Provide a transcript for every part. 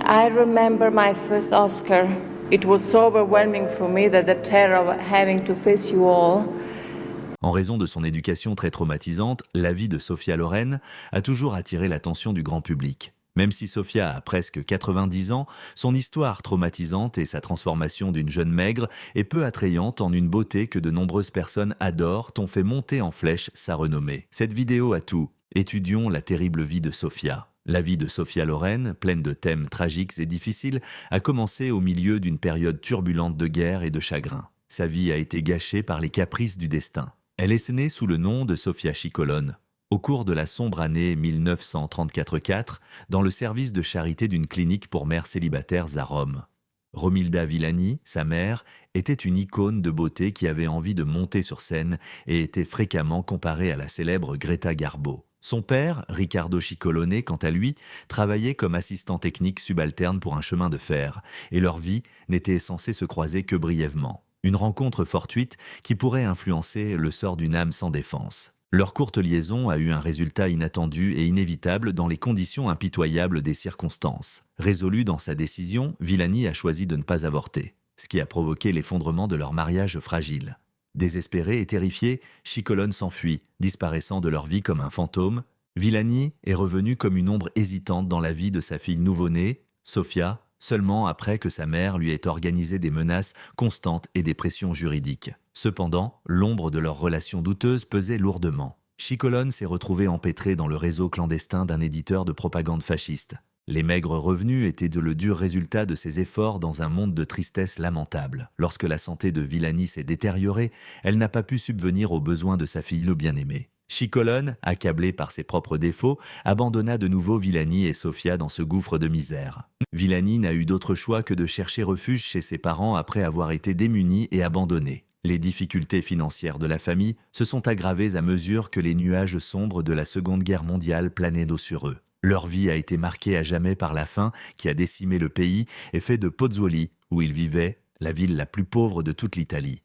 I remember my first Oscar. It was so overwhelming for me that the terror of having to face you all. En raison de son éducation très traumatisante, la vie de Sophia Loren a toujours attiré l'attention du grand public. Même si Sophia a presque 90 ans, son histoire traumatisante et sa transformation d'une jeune maigre est peu attrayante en une beauté que de nombreuses personnes adorent, ont fait monter en flèche sa renommée. Cette vidéo a tout. Étudions la terrible vie de Sophia. La vie de Sophia Loren, pleine de thèmes tragiques et difficiles, a commencé au milieu d'une période turbulente de guerre et de chagrin. Sa vie a été gâchée par les caprices du destin. Elle est née sous le nom de Sofia Cicolone, au cours de la sombre année 1934-4, dans le service de charité d'une clinique pour mères célibataires à Rome. Romilda Villani, sa mère, était une icône de beauté qui avait envie de monter sur scène et était fréquemment comparée à la célèbre Greta Garbo. Son père, Riccardo Cicolone, quant à lui, travaillait comme assistant technique subalterne pour un chemin de fer, et leur vie n'était censée se croiser que brièvement. Une rencontre fortuite qui pourrait influencer le sort d'une âme sans défense. Leur courte liaison a eu un résultat inattendu et inévitable dans les conditions impitoyables des circonstances. Résolue dans sa décision, Villani a choisi de ne pas avorter, ce qui a provoqué l'effondrement de leur mariage fragile. Désespérée et terrifiée, Cicolone s'enfuit, disparaissant de leur vie comme un fantôme. Villani est revenue comme une ombre hésitante dans la vie de sa fille nouveau-née, Sophia, seulement après que sa mère lui ait organisé des menaces constantes et des pressions juridiques. Cependant, l'ombre de leur relation douteuse pesait lourdement. Cicolone s'est retrouvée empêtrée dans le réseau clandestin d'un éditeur de propagande fasciste. Les maigres revenus étaient le dur résultat de ses efforts dans un monde de tristesse lamentable. Lorsque la santé de Villani s'est détériorée, elle n'a pas pu subvenir aux besoins de sa fille le bien-aimé. Cicolone, accablée par ses propres défauts, abandonna de nouveau Villani et Sophia dans ce gouffre de misère. Villani n'a eu d'autre choix que de chercher refuge chez ses parents après avoir été démunie et abandonnée. Les difficultés financières de la famille se sont aggravées à mesure que les nuages sombres de la Seconde Guerre mondiale planaient sur eux. Leur vie a été marquée à jamais par la faim qui a décimé le pays et fait de Pozzuoli, où ils vivaient, la ville la plus pauvre de toute l'Italie.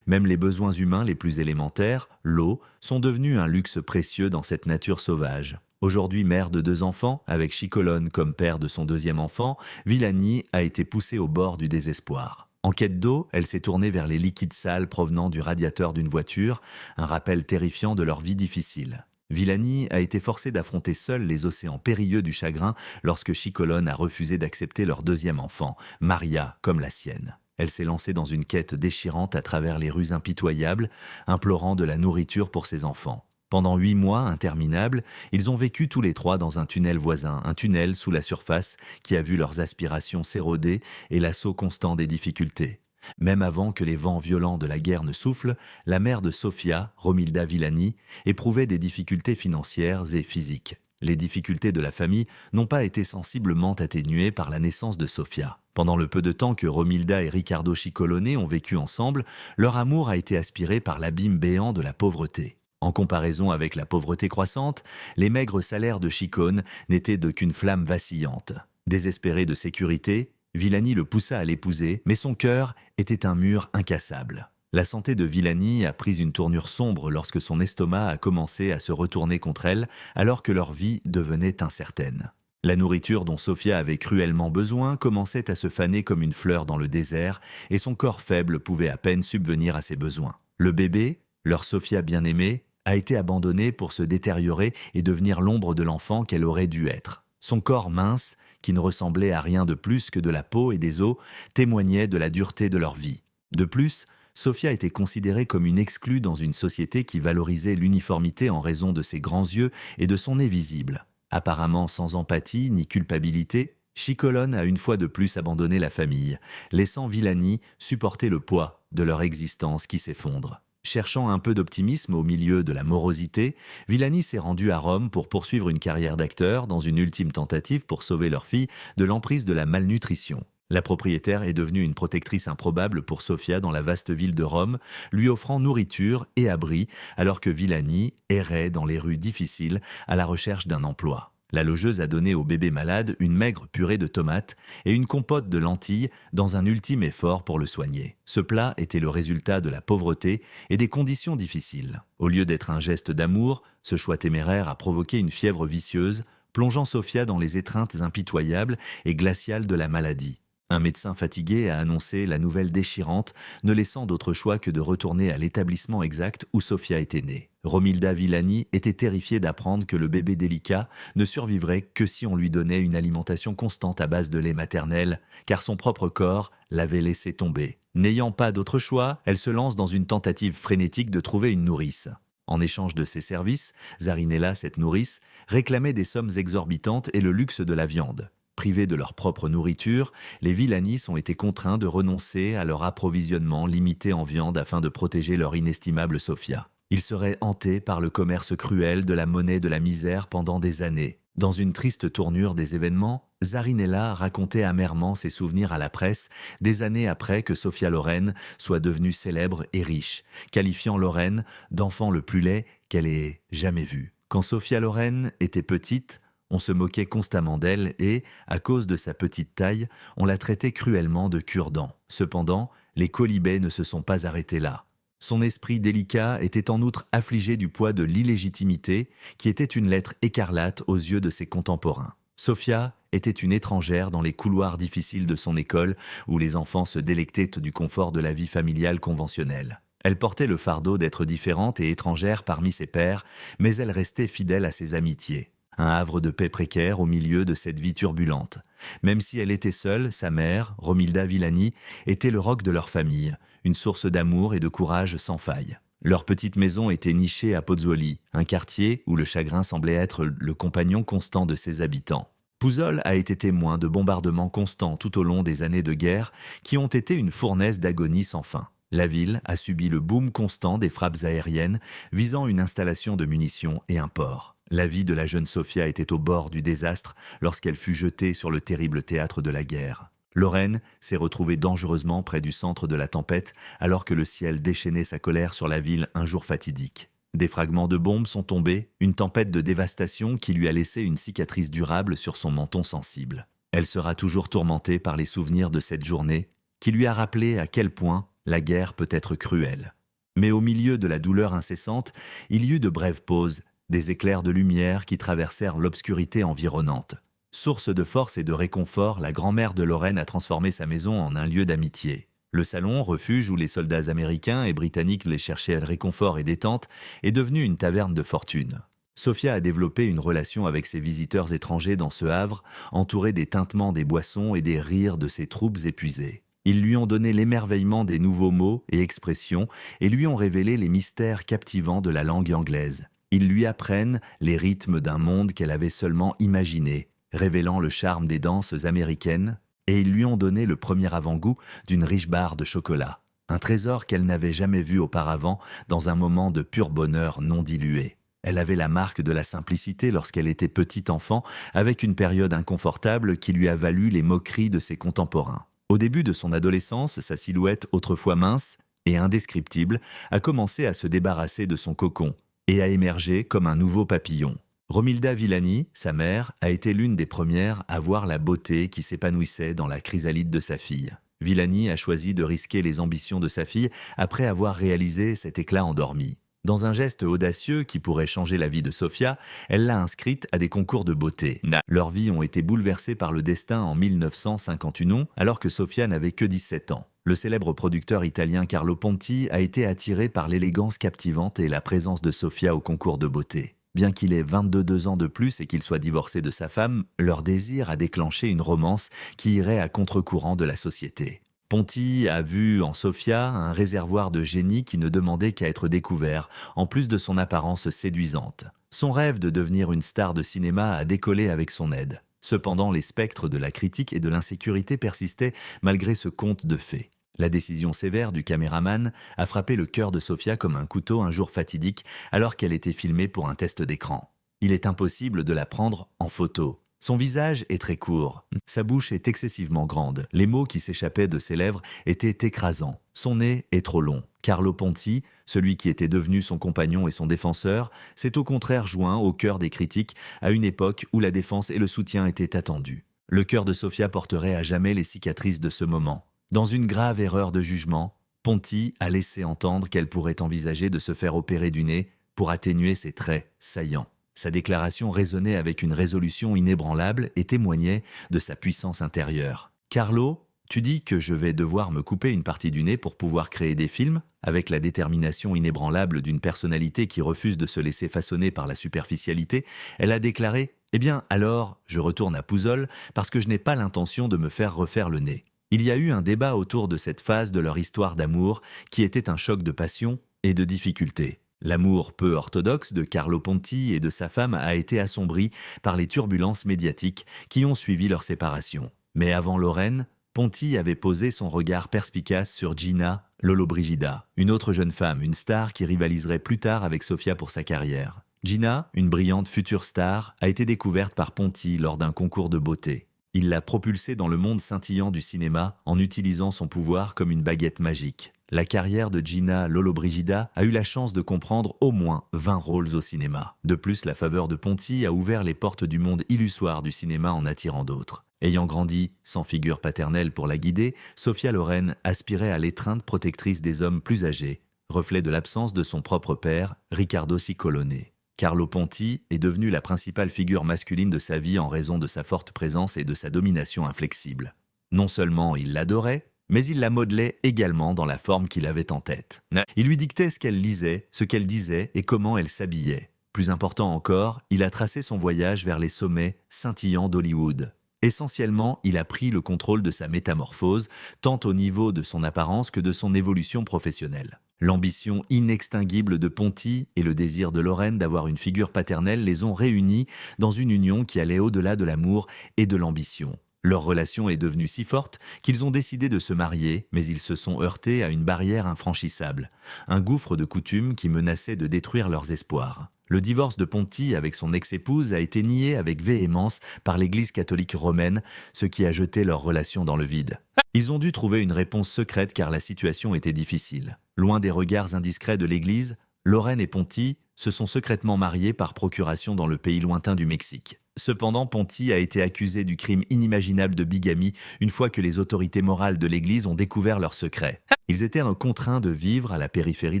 Même les besoins humains les plus élémentaires, l'eau, sont devenus un luxe précieux dans cette nature sauvage. Aujourd'hui mère de 2 enfants, avec Cicolone comme père de son 2e enfant, Villani a été poussée au bord du désespoir. En quête d'eau, elle s'est tournée vers les liquides sales provenant du radiateur d'une voiture, un rappel terrifiant de leur vie difficile. Villani a été forcée d'affronter seule les océans périlleux du chagrin lorsque Cicolone a refusé d'accepter leur 2e enfant, Maria, comme la sienne. Elle s'est lancée dans une quête déchirante à travers les rues impitoyables, implorant de la nourriture pour ses enfants. Pendant 8 mois interminables, ils ont vécu tous les 3 dans un tunnel voisin, un tunnel sous la surface qui a vu leurs aspirations s'éroder et l'assaut constant des difficultés. Même avant que les vents violents de la guerre ne soufflent, la mère de Sophia, Romilda Villani, éprouvait des difficultés financières et physiques. Les difficultés de la famille n'ont pas été sensiblement atténuées par la naissance de Sophia. Pendant le peu de temps que Romilda et Riccardo Cicolone ont vécu ensemble, leur amour a été aspiré par l'abîme béant de la pauvreté. En comparaison avec la pauvreté croissante, les maigres salaires de Cicolone n'étaient qu'une flamme vacillante. Désespéré de sécurité, Villani le poussa à l'épouser, mais son cœur était un mur incassable. La santé de Villani a pris une tournure sombre lorsque son estomac a commencé à se retourner contre elle, alors que leur vie devenait incertaine. La nourriture dont Sophia avait cruellement besoin commençait à se faner comme une fleur dans le désert, et son corps faible pouvait à peine subvenir à ses besoins. Le bébé, leur Sophia bien-aimée, a été abandonné pour se détériorer et devenir l'ombre de l'enfant qu'elle aurait dû être. Son corps mince, qui ne ressemblait à rien de plus que de la peau et des os, témoignait de la dureté de leur vie. De plus, Sophia était considérée comme une exclue dans une société qui valorisait l'uniformité en raison de ses grands yeux et de son nez visible. Apparemment sans empathie ni culpabilité, Cicolone a une fois de plus abandonné la famille, laissant Villani supporter le poids de leur existence qui s'effondre. Cherchant un peu d'optimisme au milieu de la morosité, Villani s'est rendu à Rome pour poursuivre une carrière d'acteur dans une ultime tentative pour sauver leur fille de l'emprise de la malnutrition. La propriétaire est devenue une protectrice improbable pour Sophia dans la vaste ville de Rome, lui offrant nourriture et abri alors que Villani errait dans les rues difficiles à la recherche d'un emploi. La logeuse a donné au bébé malade une maigre purée de tomates et une compote de lentilles dans un ultime effort pour le soigner. Ce plat était le résultat de la pauvreté et des conditions difficiles. Au lieu d'être un geste d'amour, ce choix téméraire a provoqué une fièvre vicieuse plongeant Sofia dans les étreintes impitoyables et glaciales de la maladie. Un médecin fatigué a annoncé la nouvelle déchirante, ne laissant d'autre choix que de retourner à l'établissement exact où Sofia était née. Romilda Villani était terrifiée d'apprendre que le bébé délicat ne survivrait que si on lui donnait une alimentation constante à base de lait maternel, car son propre corps l'avait laissé tomber. N'ayant pas d'autre choix, elle se lance dans une tentative frénétique de trouver une nourrice. En échange de ses services, Zarinella, cette nourrice, réclamait des sommes exorbitantes et le luxe de la viande. Privés de leur propre nourriture, les Villanis ont été contraints de renoncer à leur approvisionnement limité en viande afin de protéger leur inestimable Sofia. Ils seraient hantés par le commerce cruel de la monnaie de la misère pendant des années. Dans une triste tournure des événements, Zarinella racontait amèrement ses souvenirs à la presse des années après que Sophia Loren soit devenue célèbre et riche, qualifiant Loren d'enfant le plus laid qu'elle ait jamais vu. Quand Sophia Loren était petite, on se moquait constamment d'elle et, à cause de sa petite taille, on la traitait cruellement de cure-dent. Cependant, les quolibets ne se sont pas arrêtés là. Son esprit délicat était en outre affligé du poids de l'illégitimité, qui était une lettre écarlate aux yeux de ses contemporains. Sophia était une étrangère dans les couloirs difficiles de son école, où les enfants se délectaient du confort de la vie familiale conventionnelle. Elle portait le fardeau d'être différente et étrangère parmi ses pairs, mais elle restait fidèle à ses amitiés. Un havre de paix précaire au milieu de cette vie turbulente. Même si elle était seule, sa mère, Romilda Villani, était le roc de leur famille, une source d'amour et de courage sans faille. Leur petite maison était nichée à Pozzuoli, un quartier où le chagrin semblait être le compagnon constant de ses habitants. Pouzol a été témoin de bombardements constants tout au long des années de guerre qui ont été une fournaise d'agonie sans fin. La ville a subi le boom constant des frappes aériennes visant une installation de munitions et un port. La vie de la jeune Sofia était au bord du désastre lorsqu'elle fut jetée sur le terrible théâtre de la guerre. Lorraine s'est retrouvée dangereusement près du centre de la tempête alors que le ciel déchaînait sa colère sur la ville un jour fatidique. Des fragments de bombes sont tombés, une tempête de dévastation qui lui a laissé une cicatrice durable sur son menton sensible. Elle sera toujours tourmentée par les souvenirs de cette journée qui lui a rappelé à quel point la guerre peut être cruelle. Mais au milieu de la douleur incessante, il y eut de brèves pauses, des éclairs de lumière qui traversèrent l'obscurité environnante. Source de force et de réconfort, la grand-mère de Lorraine a transformé sa maison en un lieu d'amitié. Le salon, refuge où les soldats américains et britanniques les cherchaient réconfort et détente, est devenu une taverne de fortune. Sophia a développé une relation avec ses visiteurs étrangers dans ce havre, entourée des tintements des boissons et des rires de ses troupes épuisées. Ils lui ont donné l'émerveillement des nouveaux mots et expressions et lui ont révélé les mystères captivants de la langue anglaise. Ils lui apprennent les rythmes d'un monde qu'elle avait seulement imaginé, révélant le charme des danses américaines, et ils lui ont donné le premier avant-goût d'une riche barre de chocolat, un trésor qu'elle n'avait jamais vu auparavant dans un moment de pur bonheur non dilué. Elle avait la marque de la simplicité lorsqu'elle était petite enfant, avec une période inconfortable qui lui a valu les moqueries de ses contemporains. Au début de son adolescence, sa silhouette autrefois mince et indescriptible a commencé à se débarrasser de son cocon, et a émergé comme un nouveau papillon. Romilda Villani, sa mère, a été l'une des premières à voir la beauté qui s'épanouissait dans la chrysalide de sa fille. Villani a choisi de risquer les ambitions de sa fille après avoir réalisé cet éclat endormi. Dans un geste audacieux qui pourrait changer la vie de Sofia, elle l'a inscrite à des concours de beauté. Leurs vies ont été bouleversées par le destin en 1951, alors que Sofia n'avait que 17 ans. Le célèbre producteur italien Carlo Ponti a été attiré par l'élégance captivante et la présence de Sofia au concours de beauté. Bien qu'il ait 22 ans de plus et qu'il soit divorcé de sa femme, leur désir a déclenché une romance qui irait à contre-courant de la société. Ponti a vu en Sofia un réservoir de génie qui ne demandait qu'à être découvert, en plus de son apparence séduisante. Son rêve de devenir une star de cinéma a décollé avec son aide. Cependant, les spectres de la critique et de l'insécurité persistaient malgré ce conte de fées. La décision sévère du caméraman a frappé le cœur de Sofia comme un couteau un jour fatidique alors qu'elle était filmée pour un test d'écran. Il est impossible de la prendre en photo. Son visage est très court, sa bouche est excessivement grande, les mots qui s'échappaient de ses lèvres étaient écrasants, son nez est trop long. Carlo Ponti, celui qui était devenu son compagnon et son défenseur, s'est au contraire joint au cœur des critiques à une époque où la défense et le soutien étaient attendus. Le cœur de Sofia porterait à jamais les cicatrices de ce moment. Dans une grave erreur de jugement, Ponti a laissé entendre qu'elle pourrait envisager de se faire opérer du nez pour atténuer ses traits saillants. Sa déclaration résonnait avec une résolution inébranlable et témoignait de sa puissance intérieure. « Carlo, tu dis que je vais devoir me couper une partie du nez pour pouvoir créer des films ?» Avec la détermination inébranlable d'une personnalité qui refuse de se laisser façonner par la superficialité, elle a déclaré « Eh bien, alors, je retourne à Pouzol parce que je n'ai pas l'intention de me faire refaire le nez. » Il y a eu un débat autour de cette phase de leur histoire d'amour qui était un choc de passion et de difficulté. L'amour peu orthodoxe de Carlo Ponti et de sa femme a été assombri par les turbulences médiatiques qui ont suivi leur séparation. Mais avant Lorraine, Ponti avait posé son regard perspicace sur Gina Lollobrigida, une autre jeune femme, une star qui rivaliserait plus tard avec Sofia pour sa carrière. Gina, une brillante future star, a été découverte par Ponti lors d'un concours de beauté. Il l'a propulsée dans le monde scintillant du cinéma en utilisant son pouvoir comme une baguette magique. La carrière de Gina Lollobrigida a eu la chance de comprendre au moins 20 rôles au cinéma. De plus, la faveur de Ponti a ouvert les portes du monde illusoire du cinéma en attirant d'autres. Ayant grandi sans figure paternelle pour la guider, Sophia Loren aspirait à l'étreinte protectrice des hommes plus âgés, reflet de l'absence de son propre père, Riccardo Cicolone. Carlo Ponti est devenu la principale figure masculine de sa vie en raison de sa forte présence et de sa domination inflexible. Non seulement il l'adorait, mais il la modelait également dans la forme qu'il avait en tête. Il lui dictait ce qu'elle lisait, ce qu'elle disait et comment elle s'habillait. Plus important encore, il a tracé son voyage vers les sommets scintillants d'Hollywood. Essentiellement, il a pris le contrôle de sa métamorphose, tant au niveau de son apparence que de son évolution professionnelle. L'ambition inextinguible de Ponti et le désir de Lorraine d'avoir une figure paternelle les ont réunis dans une union qui allait au-delà de l'amour et de l'ambition. Leur relation est devenue si forte qu'ils ont décidé de se marier, mais ils se sont heurtés à une barrière infranchissable, un gouffre de coutumes qui menaçait de détruire leurs espoirs. Le divorce de Ponti avec son ex-épouse a été nié avec véhémence par l'Église catholique romaine, ce qui a jeté leur relation dans le vide. Ils ont dû trouver une réponse secrète car la situation était difficile. Loin des regards indiscrets de l'Église, Lorraine et Ponti se sont secrètement mariés par procuration dans le pays lointain du Mexique. Cependant, Ponti a été accusé du crime inimaginable de bigamie une fois que les autorités morales de l'Église ont découvert leur secret. Ils étaient contraints de vivre à la périphérie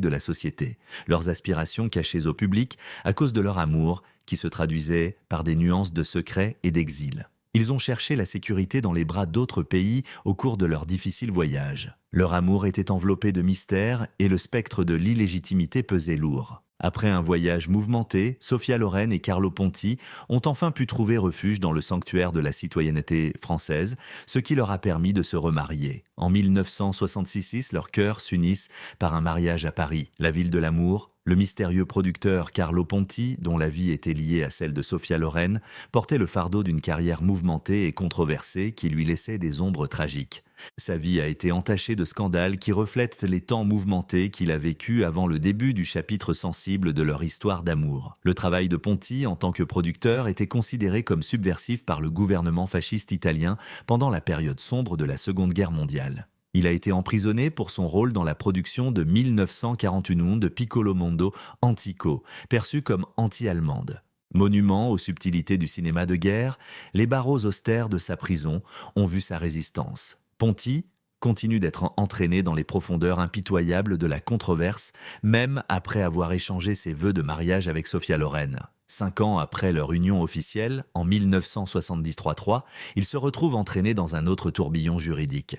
de la société, leurs aspirations cachées au public à cause de leur amour, qui se traduisait par des nuances de secret et d'exil. Ils ont cherché la sécurité dans les bras d'autres pays au cours de leur difficile voyage. Leur amour était enveloppé de mystère et le spectre de l'illégitimité pesait lourd. Après un voyage mouvementé, Sophia Loren et Carlo Ponti ont enfin pu trouver refuge dans le sanctuaire de la citoyenneté française, ce qui leur a permis de se remarier. En 1966, leurs cœurs s'unissent par un mariage à Paris, la ville de l'amour. Le mystérieux producteur Carlo Ponti, dont la vie était liée à celle de Sophia Loren, portait le fardeau d'une carrière mouvementée et controversée qui lui laissait des ombres tragiques. Sa vie a été entachée de scandales qui reflètent les temps mouvementés qu'il a vécus avant le début du chapitre sensible de leur histoire d'amour. Le travail de Ponti en tant que producteur était considéré comme subversif par le gouvernement fasciste italien pendant la période sombre de la Seconde Guerre mondiale. Il a été emprisonné pour son rôle dans la production de 1941 de Piccolo Mondo Antico, perçue comme anti-allemande. Monument aux subtilités du cinéma de guerre, les barreaux austères de sa prison ont vu sa résistance. Ponti continue d'être entraîné dans les profondeurs impitoyables de la controverse, même après avoir échangé ses vœux de mariage avec Sophia Loren. 5 ans après leur union officielle, en 1973, il se retrouve entraîné dans un autre tourbillon juridique.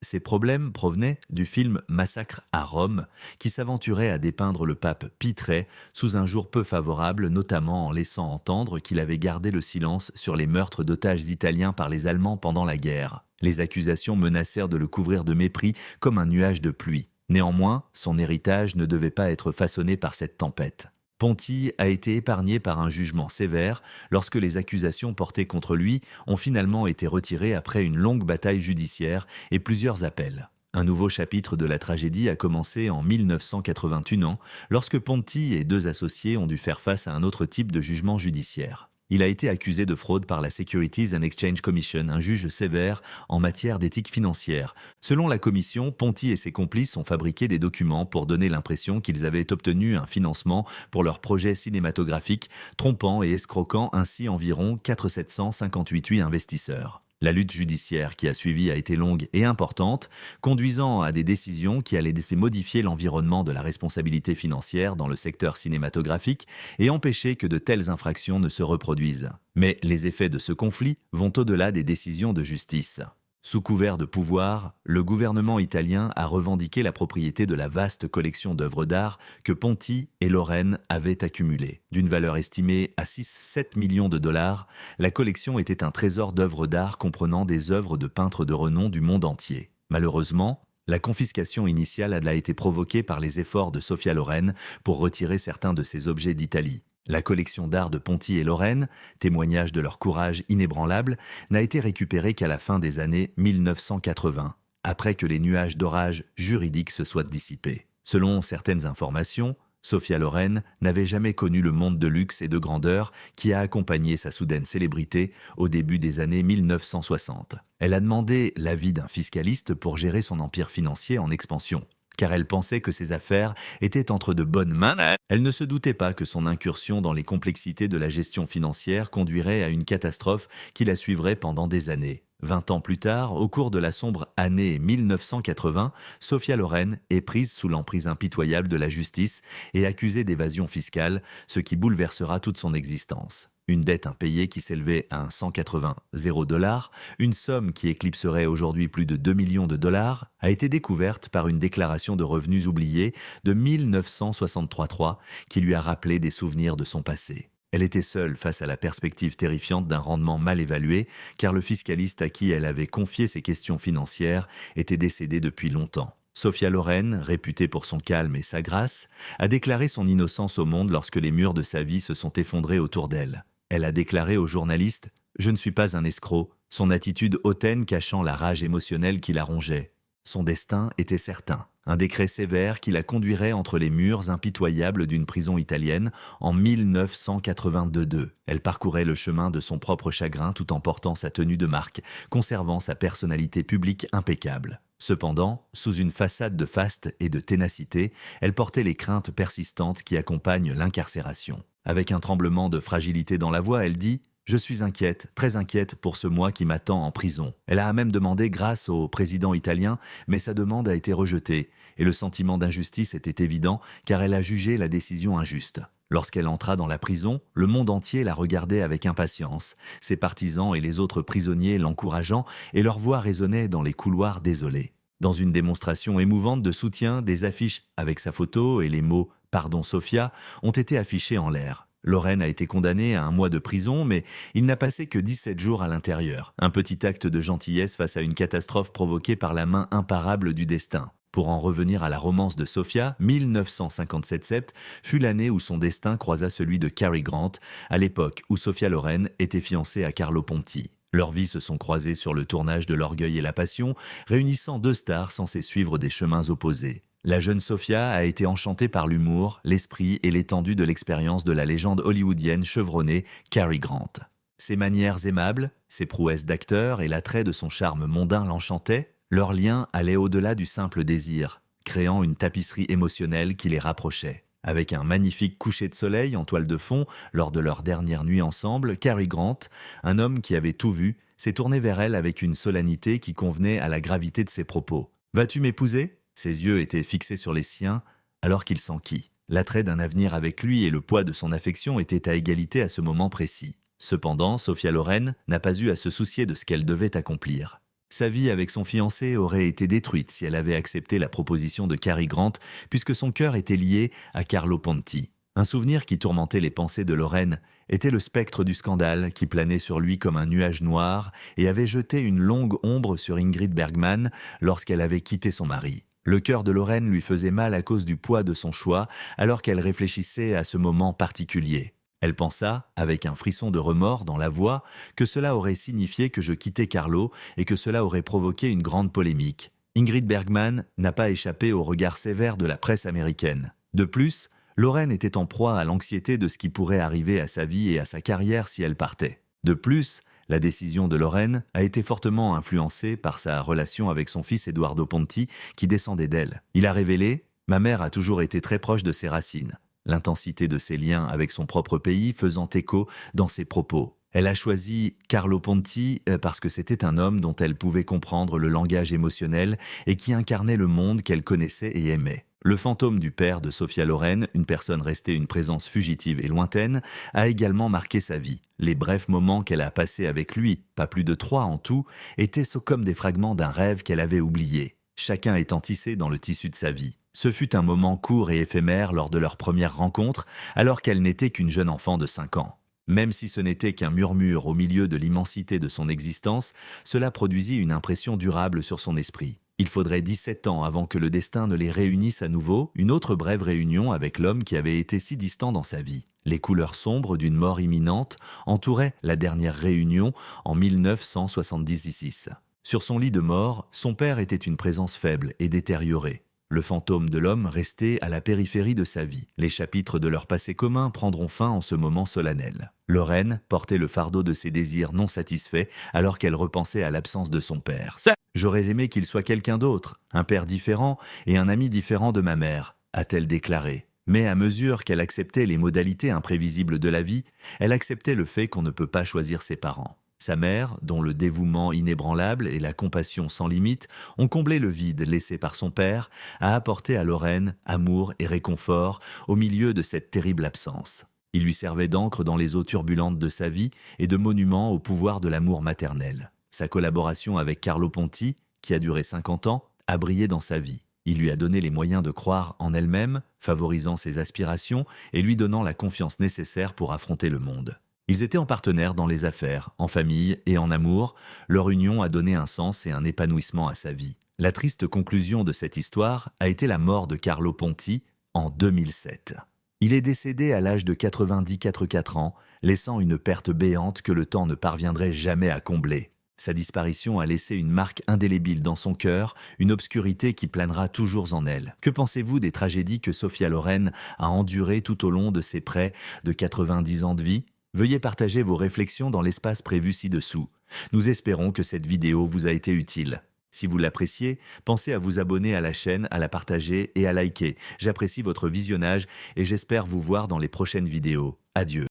Ces problèmes provenaient du film Massacre à Rome, qui s'aventurait à dépeindre le pape Pie XIII sous un jour peu favorable, notamment en laissant entendre qu'il avait gardé le silence sur les meurtres d'otages italiens par les Allemands pendant la guerre. Les accusations menacèrent de le couvrir de mépris comme un nuage de pluie. Néanmoins, son héritage ne devait pas être façonné par cette tempête. Ponti a été épargné par un jugement sévère lorsque les accusations portées contre lui ont finalement été retirées après une longue bataille judiciaire et plusieurs appels. Un nouveau chapitre de la tragédie a commencé en 1981 lorsque Ponti et 2 associés ont dû faire face à un autre type de jugement judiciaire. Il a été accusé de fraude par la Securities and Exchange Commission, un juge sévère en matière d'éthique financière. Selon la commission, Ponti et ses complices ont fabriqué des documents pour donner l'impression qu'ils avaient obtenu un financement pour leur projet cinématographique, trompant et escroquant ainsi environ 4 758 investisseurs. La lutte judiciaire qui a suivi a été longue et importante, conduisant à des décisions qui allaient laisser modifier l'environnement de la responsabilité financière dans le secteur cinématographique et empêcher que de telles infractions ne se reproduisent. Mais les effets de ce conflit vont au-delà des décisions de justice. Sous couvert de pouvoir, le gouvernement italien a revendiqué la propriété de la vaste collection d'œuvres d'art que Ponti et Lorraine avaient accumulées. D'une valeur estimée à 6-7 millions de dollars, la collection était un trésor d'œuvres d'art comprenant des œuvres de peintres de renom du monde entier. Malheureusement, la confiscation initiale a été provoquée par les efforts de Sophia Loren pour retirer certains de ces objets d'Italie. La collection d'art de Ponti et Lorraine, témoignage de leur courage inébranlable, n'a été récupérée qu'à la fin des années 1980, après que les nuages d'orage juridiques se soient dissipés. Selon certaines informations, Sophia Loren n'avait jamais connu le monde de luxe et de grandeur qui a accompagné sa soudaine célébrité au début des années 1960. Elle a demandé l'avis d'un fiscaliste pour gérer son empire financier en expansion. Car elle pensait que ses affaires étaient entre de bonnes mains. Elle ne se doutait pas que son incursion dans les complexités de la gestion financière conduirait à une catastrophe qui la suivrait pendant des années. 20 ans plus tard, au cours de la sombre année 1980, Sophia Loren est prise sous l'emprise impitoyable de la justice et accusée d'évasion fiscale, ce qui bouleversera toute son existence. Une dette impayée qui s'élevait à 180 $, une somme qui éclipserait aujourd'hui plus de 2 millions de dollars, a été découverte par une déclaration de revenus oubliés de 1963 qui lui a rappelé des souvenirs de son passé. Elle était seule face à la perspective terrifiante d'un rendement mal évalué, car le fiscaliste à qui elle avait confié ses questions financières était décédé depuis longtemps. Sophia Loren, réputée pour son calme et sa grâce, a déclaré son innocence au monde lorsque les murs de sa vie se sont effondrés autour d'elle. Elle a déclaré aux journalistes « Je ne suis pas un escroc », son attitude hautaine cachant la rage émotionnelle qui la rongeait. Son destin était certain, un décret sévère qui la conduirait entre les murs impitoyables d'une prison italienne en 1982. Elle parcourait le chemin de son propre chagrin tout en portant sa tenue de marque, conservant sa personnalité publique impeccable. Cependant, sous une façade de faste et de ténacité, elle portait les craintes persistantes qui accompagnent l'incarcération. Avec un tremblement de fragilité dans la voix, elle dit « Je suis inquiète, très inquiète pour ce mois qui m'attend en prison. » Elle a même demandé grâce au président italien, mais sa demande a été rejetée, et le sentiment d'injustice était évident car elle a jugé la décision injuste. Lorsqu'elle entra dans la prison, le monde entier la regardait avec impatience, ses partisans et les autres prisonniers l'encourageant et leur voix résonnait dans les couloirs désolés. Dans une démonstration émouvante de soutien, des affiches avec sa photo et les mots « Pardon Sophia » ont été affichés en l'air. Loren a été condamnée à 1 mois de prison, mais il n'a passé que 17 jours à l'intérieur. Un petit acte de gentillesse face à une catastrophe provoquée par la main imparable du destin. Pour en revenir à la romance de Sophia, 1957 fut l'année où son destin croisa celui de Cary Grant, à l'époque où Sophia Loren était fiancée à Carlo Ponti. Leurs vies se sont croisées sur le tournage de L'Orgueil et la Passion, réunissant 2 stars censées suivre des chemins opposés. La jeune Sophia a été enchantée par l'humour, l'esprit et l'étendue de l'expérience de la légende hollywoodienne chevronnée Cary Grant. Ses manières aimables, ses prouesses d'acteur et l'attrait de son charme mondain l'enchantaient. Leur lien allait au-delà du simple désir, créant une tapisserie émotionnelle qui les rapprochait. Avec un magnifique coucher de soleil en toile de fond lors de leur dernière nuit ensemble, Cary Grant, un homme qui avait tout vu, s'est tourné vers elle avec une solennité qui convenait à la gravité de ses propos. « Vas-tu m'épouser ?» Ses yeux étaient fixés sur les siens, alors qu'il s'enquit. L'attrait d'un avenir avec lui et le poids de son affection étaient à égalité à ce moment précis. Cependant, Sophia Loren n'a pas eu à se soucier de ce qu'elle devait accomplir. Sa vie avec son fiancé aurait été détruite si elle avait accepté la proposition de Cary Grant, puisque son cœur était lié à Carlo Ponti. Un souvenir qui tourmentait les pensées de Loren était le spectre du scandale qui planait sur lui comme un nuage noir et avait jeté une longue ombre sur Ingrid Bergman lorsqu'elle avait quitté son mari. Le cœur de Loren lui faisait mal à cause du poids de son choix alors qu'elle réfléchissait à ce moment particulier. Elle pensa, avec un frisson de remords dans la voix, que cela aurait signifié que je quittais Carlo et que cela aurait provoqué une grande polémique. Ingrid Bergman n'a pas échappé au regard sévère de la presse américaine. De plus, Loren était en proie à l'anxiété de ce qui pourrait arriver à sa vie et à sa carrière si elle partait. De plus, la décision de Loren a été fortement influencée par sa relation avec son fils Eduardo Ponti qui descendait d'elle. Il a révélé « Ma mère a toujours été très proche de ses racines ». L'intensité de ses liens avec son propre pays faisant écho dans ses propos. Elle a choisi Carlo Ponti parce que c'était un homme dont elle pouvait comprendre le langage émotionnel et qui incarnait le monde qu'elle connaissait et aimait. Le fantôme du père de Sophia Loren, une personne restée une présence fugitive et lointaine, a également marqué sa vie. Les brefs moments qu'elle a passés avec lui, pas plus de 3 en tout, étaient comme des fragments d'un rêve qu'elle avait oublié, chacun étant tissé dans le tissu de sa vie. Ce fut un moment court et éphémère lors de leur première rencontre, alors qu'elle n'était qu'une jeune enfant de 5 ans. Même si ce n'était qu'un murmure au milieu de l'immensité de son existence, cela produisit une impression durable sur son esprit. Il faudrait 17 ans avant que le destin ne les réunisse à nouveau, une autre brève réunion avec l'homme qui avait été si distant dans sa vie. Les couleurs sombres d'une mort imminente entouraient la dernière réunion en 1976. Sur son lit de mort, son père était une présence faible et détériorée. Le fantôme de l'homme restait à la périphérie de sa vie. Les chapitres de leur passé commun prendront fin en ce moment solennel. Lorraine portait le fardeau de ses désirs non satisfaits alors qu'elle repensait à l'absence de son père. « J'aurais aimé qu'il soit quelqu'un d'autre, un père différent et un ami différent de ma mère », a-t-elle déclaré. Mais à mesure qu'elle acceptait les modalités imprévisibles de la vie, elle acceptait le fait qu'on ne peut pas choisir ses parents. Sa mère, dont le dévouement inébranlable et la compassion sans limite ont comblé le vide laissé par son père, a apporté à Lorraine amour et réconfort au milieu de cette terrible absence. Il lui servait d'encre dans les eaux turbulentes de sa vie et de monument au pouvoir de l'amour maternel. Sa collaboration avec Carlo Ponti, qui a duré 50 ans, a brillé dans sa vie. Il lui a donné les moyens de croire en elle-même, favorisant ses aspirations et lui donnant la confiance nécessaire pour affronter le monde. Ils étaient en partenaire dans les affaires, en famille et en amour. Leur union a donné un sens et un épanouissement à sa vie. La triste conclusion de cette histoire a été la mort de Carlo Ponti en 2007. Il est décédé à l'âge de 94 ans, laissant une perte béante que le temps ne parviendrait jamais à combler. Sa disparition a laissé une marque indélébile dans son cœur, une obscurité qui planera toujours en elle. Que pensez-vous des tragédies que Sophia Loren a endurées tout au long de ses près de 90 ans de vie ? Veuillez partager vos réflexions dans l'espace prévu ci-dessous. Nous espérons que cette vidéo vous a été utile. Si vous l'appréciez, pensez à vous abonner à la chaîne, à la partager et à liker. J'apprécie votre visionnage et j'espère vous voir dans les prochaines vidéos. Adieu.